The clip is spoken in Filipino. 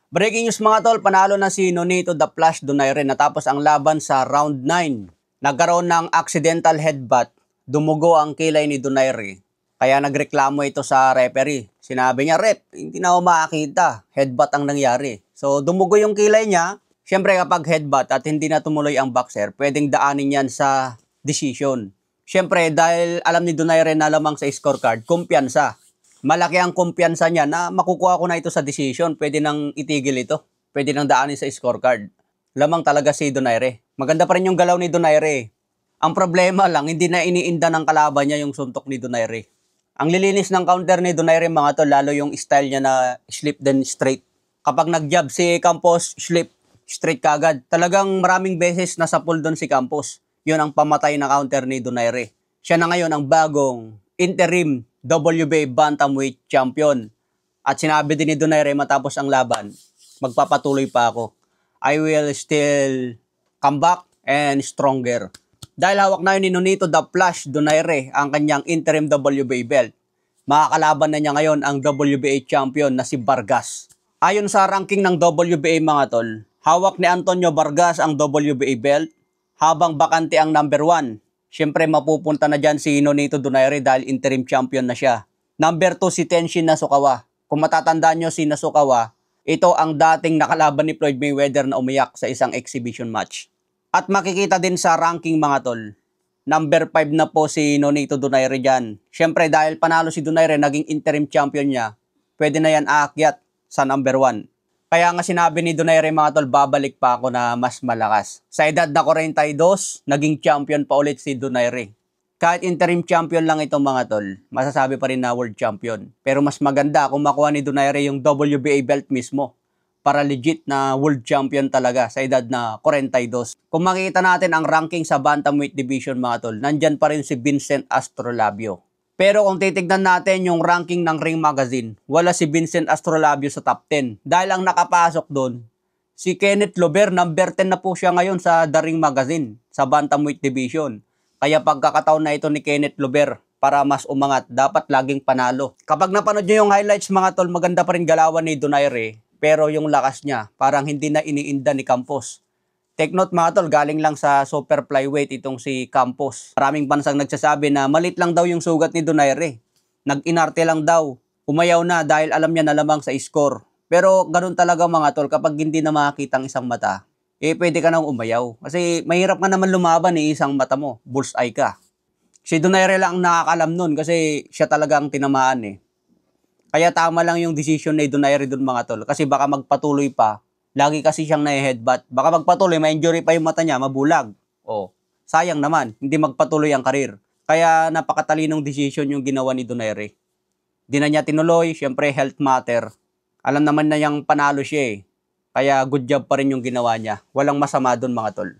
Breaking news mga tol, panalo na si Nonito The Flash Donaire natapos ang laban sa round 9. Nagkaroon ng accidental headbutt, dumugo ang kilay ni Donaire. Kaya nagreklamo ito sa referee. Sinabi niya, "Rep, hindi na ako makakita, headbutt ang nangyari." So dumugo yung kilay niya. Siyempre kapag headbutt at hindi na tumuloy ang boxer, pwedeng daanin yan sa decision. Siyempre dahil alam ni Donaire na lamang sa scorecard, kumpiyansa. Malaki ang kumpiyansa niya na makukuha ko na ito sa decision. Pwede nang itigil ito. Pwede nang daanin sa scorecard. Lamang talaga si Donaire. Maganda pa rin yung galaw ni Donaire. Ang problema lang, hindi na iniinda ng kalaban niya yung suntok ni Donaire. Ang lilinis ng counter ni Donaire mga to, lalo yung style niya na slip then straight. Kapag nag-jab si Campos, slip, straight kagad. Talagang maraming beses nasa pull doon si Campos. Yun ang pamatay na counter ni Donaire. Siya na ngayon ang bagong interim WBA Bantamweight Champion. At sinabi din ni Donaire matapos ang laban, magpapatuloy pa ako. I will still come back and stronger. Dahil hawak na yun ni Nonito The Flash Donaire ang kanyang interim WBA belt. Makakalaban na niya ngayon ang WBA champion na si Vargas. Ayon sa ranking ng WBA mga tol, hawak ni Antonio Vargas ang WBA belt habang bakante ang number 1. Siyempre mapupunta na dyan si Nonito Donaire dahil interim champion na siya. Number 2 si Tenshin Nasukawa. Kung matatandaan nyo si Nasukawa, ito ang dating nakalaban ni Floyd Mayweather na umiyak sa isang exhibition match. At makikita din sa ranking mga tol, number 5 na po si Nonito Donaire dyan. Siyempre dahil panalo si Donaire, naging interim champion niya, pwede na yan aakyat sa number 1. Kaya nga sinabi ni Donaire mga tol, babalik pa ako na mas malakas. Sa edad na 42, naging champion pa ulit si Donaire. Kahit interim champion lang itong mga tol, masasabi pa rin na world champion. Pero mas maganda kung makuha ni Donaire yung WBA belt mismo. Para legit na world champion talaga sa edad na 42. Kung makikita natin ang ranking sa Bantamweight Division mga tol, nandyan pa rin si Vincent Astrolabio. Pero kung titignan natin yung ranking ng Ring Magazine, wala si Vincent Astrolabio sa top 10. Dahil ang nakapasok doon, si Kenneth Lover, number 10 na po siya ngayon sa The Ring Magazine, sa Bantamweight Division. Kaya pagkakataon na ito ni Kenneth Lover para mas umangat, dapat laging panalo. Kapag napanood nyo yung highlights mga tol, maganda pa rin galawan ni Donaire, pero yung lakas niya, parang hindi na iniinda ni Campos. Take note mga tol, galing lang sa super flyweight itong si Campos. Maraming bansang nagsasabi na malit lang daw yung sugat ni Donaire. Nag-inarte lang daw. Umayaw na dahil alam niya na lamang sa score. Pero ganun talaga mga tol, kapag hindi na makakita ang isang mata, pwede ka nang umayaw. Kasi mahirap nga naman lumaban isang mata mo. Bullseye ka. Si Donaire lang ang nakakalam nun kasi siya talaga ang tinamaan . Kaya tama lang yung decision ni Donaire dun mga tol. Kasi baka magpatuloy pa. Lagi kasi siyang na-headbutt. Baka magpatuloy, may injury pa yung mata niya, mabulag. Sayang naman, hindi magpatuloy ang karir. Kaya napakatalinong decision yung ginawa ni Donaire. Di na niya tinuloy, syempre health matter. Alam naman na yung panalo siya . Kaya good job pa rin yung ginawa niya. Walang masama dun mga tol.